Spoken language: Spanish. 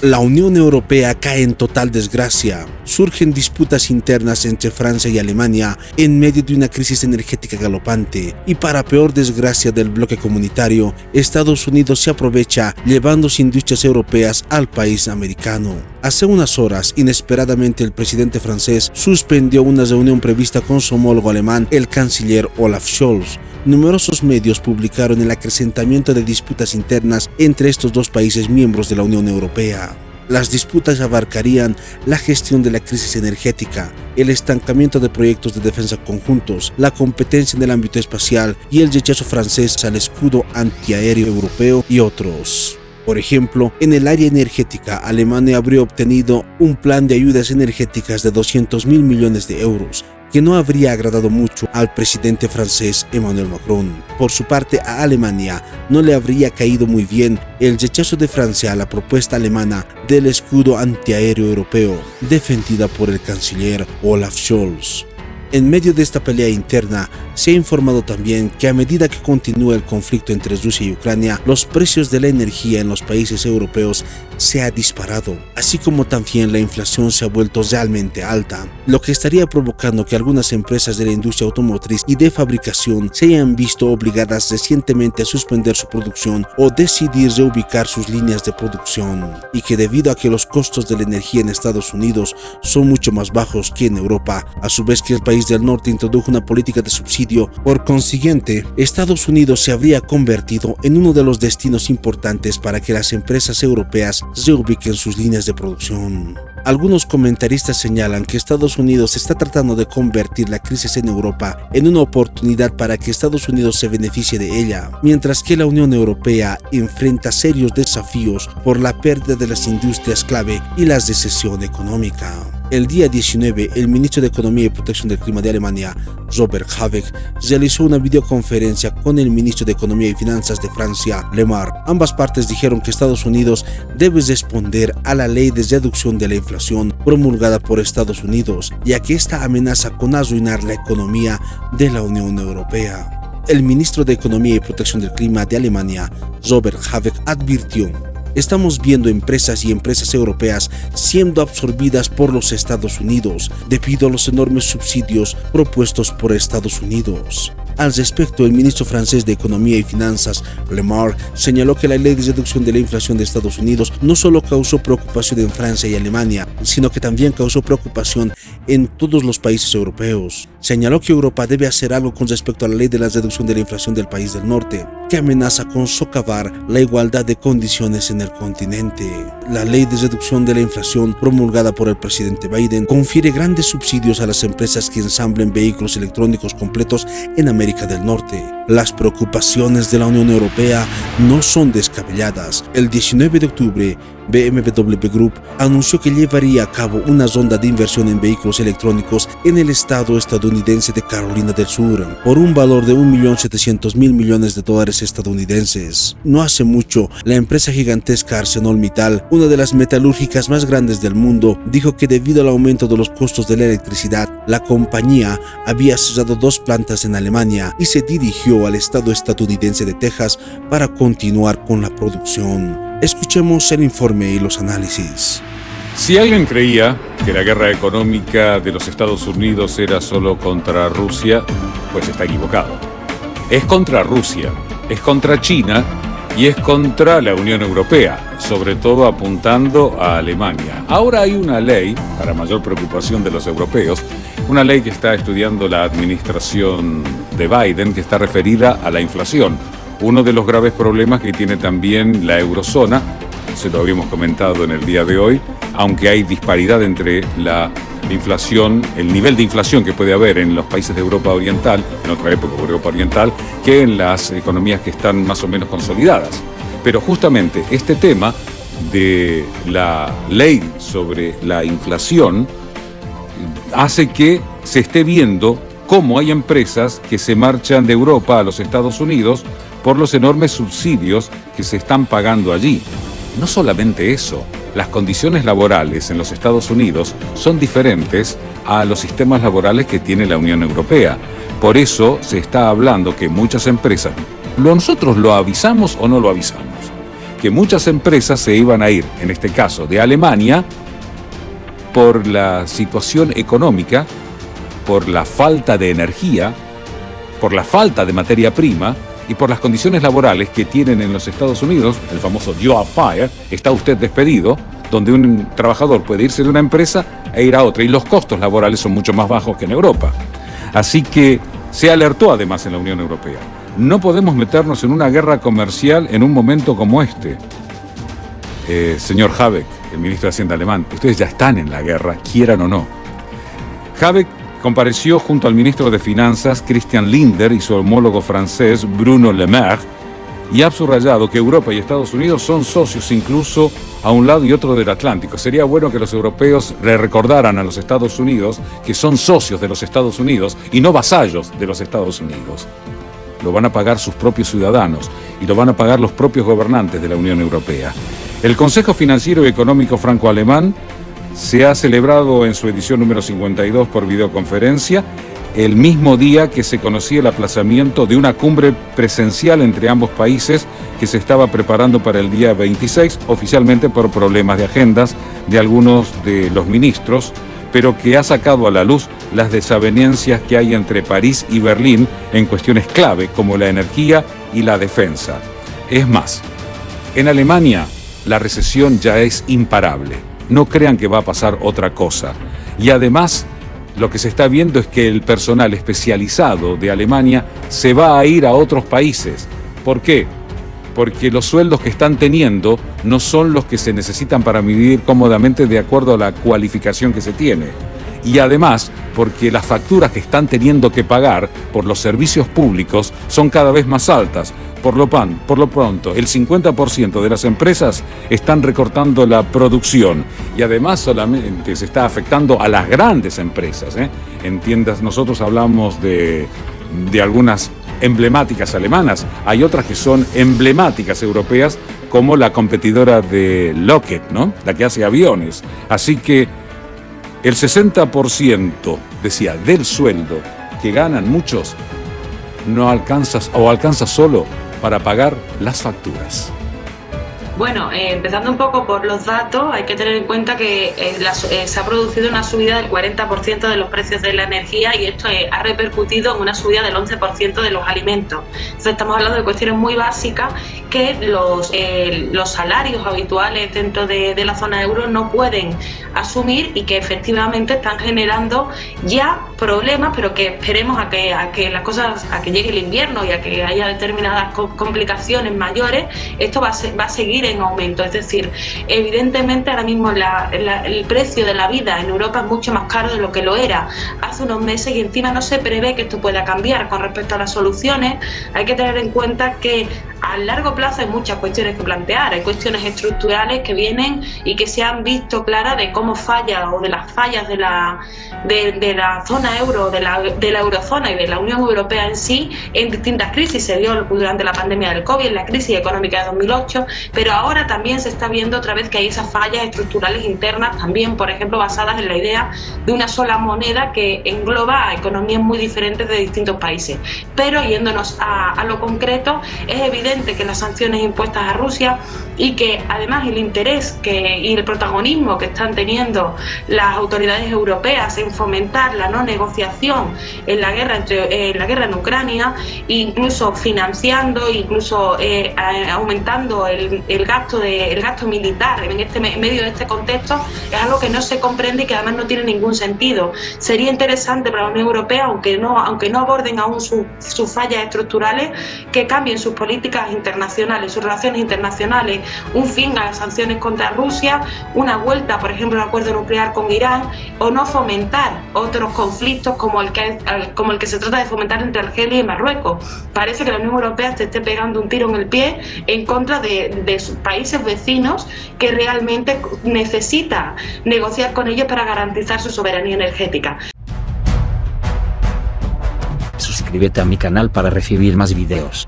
La Unión Europea cae en total desgracia. Surgen disputas internas entre Francia y Alemania en medio de una crisis energética galopante. Y para peor desgracia del bloque comunitario, Estados Unidos se aprovecha llevando sus industrias europeas al país americano. Hace unas horas, inesperadamente, el presidente francés suspendió una reunión prevista con su homólogo alemán, el canciller Olaf Scholz. Numerosos medios publicaron el acrecentamiento de disputas internas entre estos dos países miembros de la Unión Europea. Las disputas abarcarían la gestión de la crisis energética, el estancamiento de proyectos de defensa conjuntos, la competencia en el ámbito espacial y el rechazo francés al escudo antiaéreo europeo y otros. Por ejemplo, en el área energética, Alemania habría obtenido un plan de ayudas energéticas de 200.000 millones de euros, que no habría agradado mucho al presidente francés Emmanuel Macron. Por su parte, a Alemania no le habría caído muy bien el rechazo de Francia a la propuesta alemana del escudo antiaéreo europeo, defendida por el canciller Olaf Scholz. En medio de esta pelea interna, se ha informado también que a medida que continúa el conflicto entre Rusia y Ucrania, los precios de la energía en los países europeos se ha disparado, así como también la inflación se ha vuelto realmente alta, lo que estaría provocando que algunas empresas de la industria automotriz y de fabricación se hayan visto obligadas recientemente a suspender su producción o decidir reubicar sus líneas de producción, y que debido a que los costos de la energía en Estados Unidos son mucho más bajos que en Europa, a su vez que el país del norte introdujo una política de subsidio, por consiguiente, Estados Unidos se habría convertido en uno de los destinos importantes para que las empresas europeas reubiquen sus líneas de producción. Algunos comentaristas señalan que Estados Unidos está tratando de convertir la crisis en Europa en una oportunidad para que Estados Unidos se beneficie de ella, mientras que la Unión Europea enfrenta serios desafíos por la pérdida de las industrias clave y la recesión económica. El día 19, el ministro de Economía y Protección del Clima de Alemania, Robert Habeck, realizó una videoconferencia con el ministro de Economía y Finanzas de Francia, Le Maire. Ambas partes dijeron que Estados Unidos debe responder a la ley de reducción de la inflación promulgada por Estados Unidos, ya que esta amenaza con arruinar la economía de la Unión Europea. El ministro de Economía y Protección del Clima de Alemania, Robert Habeck, advirtió: estamos viendo empresas y empresas europeas siendo absorbidas por los Estados Unidos debido a los enormes subsidios propuestos por Estados Unidos. Al respecto, el ministro francés de Economía y Finanzas, Le Maire, señaló que la ley de reducción de la inflación de Estados Unidos no solo causó preocupación en Francia y Alemania, sino que también causó preocupación en todos los países europeos. Señaló que Europa debe hacer algo con respecto a la ley de la reducción de la inflación del país del norte, que amenaza con socavar la igualdad de condiciones en el continente. La ley de reducción de la inflación promulgada por el presidente Biden confiere grandes subsidios a las empresas que ensamblen vehículos electrónicos completos en América del Norte. Las preocupaciones de la Unión Europea no son descabelladas. El 19 de octubre, BMW Group anunció que llevaría a cabo una ronda de inversión en vehículos electrónicos en el estado estadounidense de Carolina del Sur por un valor de $1.700.000 millones estadounidenses. No hace mucho, la empresa gigantesca ArcelorMittal, una de las metalúrgicas más grandes del mundo, dijo que debido al aumento de los costos de la electricidad, la compañía había cerrado 2 plantas en Alemania y se dirigió al estado estadounidense de Texas para continuar con la producción. Escuchemos el informe y los análisis. Si alguien creía que la guerra económica de los Estados Unidos era solo contra Rusia, pues está equivocado. Es contra Rusia, es contra China y es contra la Unión Europea, sobre todo apuntando a Alemania. Ahora hay una ley, para mayor preocupación de los europeos, una ley que está estudiando la administración de Biden, que está referida a la inflación. Uno de los graves problemas que tiene también la eurozona, se lo habíamos comentado en el día de hoy, aunque hay disparidad entre la inflación, el nivel de inflación que puede haber en los países de Europa Oriental, en otra época de Europa Oriental, que en las economías que están más o menos consolidadas. Pero justamente este tema de la ley sobre la inflación hace que se esté viendo cómo hay empresas que se marchan de Europa a los Estados Unidos por los enormes subsidios que se están pagando allí. No solamente eso, las condiciones laborales en los Estados Unidos son diferentes a los sistemas laborales que tiene la Unión Europea. Por eso se está hablando que muchas empresas, nosotros lo avisamos o no lo avisamos, que muchas empresas se iban a ir, en este caso de Alemania, por la situación económica, por la falta de energía, por la falta de materia prima y por las condiciones laborales que tienen en los Estados Unidos, el famoso job fire, está usted despedido, donde un trabajador puede irse de una empresa e ir a otra, y los costos laborales son mucho más bajos que en Europa. Así que se alertó además en la Unión Europea. No podemos meternos en una guerra comercial en un momento como este. Señor Habeck, el ministro de Hacienda alemán, ustedes ya están en la guerra, quieran o no. Habeck compareció junto al ministro de Finanzas, Christian Lindner, y su homólogo francés, Bruno Le Maire, y ha subrayado que Europa y Estados Unidos son socios incluso a un lado y otro del Atlántico. Sería bueno que los europeos le recordaran a los Estados Unidos que son socios de los Estados Unidos y no vasallos de los Estados Unidos. Lo van a pagar sus propios ciudadanos y lo van a pagar los propios gobernantes de la Unión Europea. El Consejo Financiero y Económico Franco-Alemán se ha celebrado en su edición número 52 por videoconferencia, el mismo día que se conocía el aplazamiento de una cumbre presencial entre ambos países que se estaba preparando para el día 26, oficialmente por problemas de agendas de algunos de los ministros, pero que ha sacado a la luz las desavenencias que hay entre París y Berlín en cuestiones clave como la energía y la defensa. Es más, en Alemania la recesión ya es imparable. No crean que va a pasar otra cosa. Y además, lo que se está viendo es que el personal especializado de Alemania se va a ir a otros países. ¿Por qué? Porque los sueldos que están teniendo no son los que se necesitan para vivir cómodamente de acuerdo a la cualificación que se tiene. Y además, porque las facturas que están teniendo que pagar por los servicios públicos son cada vez más altas. Por lo pronto, el 50% de las empresas están recortando la producción y además solamente se está afectando a las grandes empresas. En tiendas, nosotros hablamos de algunas emblemáticas alemanas, hay otras que son emblemáticas europeas, como la competidora de Lockheed, ¿no? La que hace aviones. Así que el 60%, decía, del sueldo que ganan muchos no alcanza o alcanza solo para pagar las facturas. Bueno, empezando un poco por los datos, hay que tener en cuenta que se ha producido una subida del 40% de los precios de la energía y esto ha repercutido en una subida del 11% de los alimentos. Entonces estamos hablando de cuestiones muy básicas que los salarios habituales dentro de la zona euro no pueden asumir y que efectivamente están generando ya problemas, pero que esperemos a que las cosas, a que llegue el invierno y a que haya determinadas complicaciones mayores, esto va a seguir en aumento. Es decir, evidentemente ahora mismo el precio de la vida en Europa es mucho más caro de lo que lo era hace unos meses y encima no se prevé que esto pueda cambiar. Con respecto a las soluciones, hay que tener en cuenta que a largo plazo hay muchas cuestiones que plantear, hay cuestiones estructurales que vienen y que se han visto claras de cómo falla o de las fallas de la zona euro, de la eurozona y de la Unión Europea en sí en distintas crisis. Se vio durante la pandemia del COVID, en la crisis económica de 2008, pero ahora también se está viendo otra vez que hay esas fallas estructurales internas también, por ejemplo, basadas en la idea de una sola moneda que engloba a economías muy diferentes de distintos países. Pero yéndonos a lo concreto, es evidente que las sanciones impuestas a Rusia y que además el interés y el protagonismo que están teniendo las autoridades europeas en fomentar la no negociación en la guerra en Ucrania, incluso financiando, incluso aumentando el gasto militar en medio de este contexto, es algo que no se comprende y que además no tiene ningún sentido. Sería interesante para la Unión Europea, aunque no aborden aún sus fallas estructurales, que cambien sus políticas internacionales, sus relaciones internacionales, un fin a las sanciones contra Rusia, una vuelta, por ejemplo, al acuerdo nuclear con Irán, o no fomentar otros conflictos como el que se trata de fomentar entre Argelia y Marruecos. Parece que la Unión Europea se esté pegando un tiro en el pie en contra de sus países vecinos que realmente necesita negociar con ellos para garantizar su soberanía energética. Suscríbete a mi canal para recibir más videos.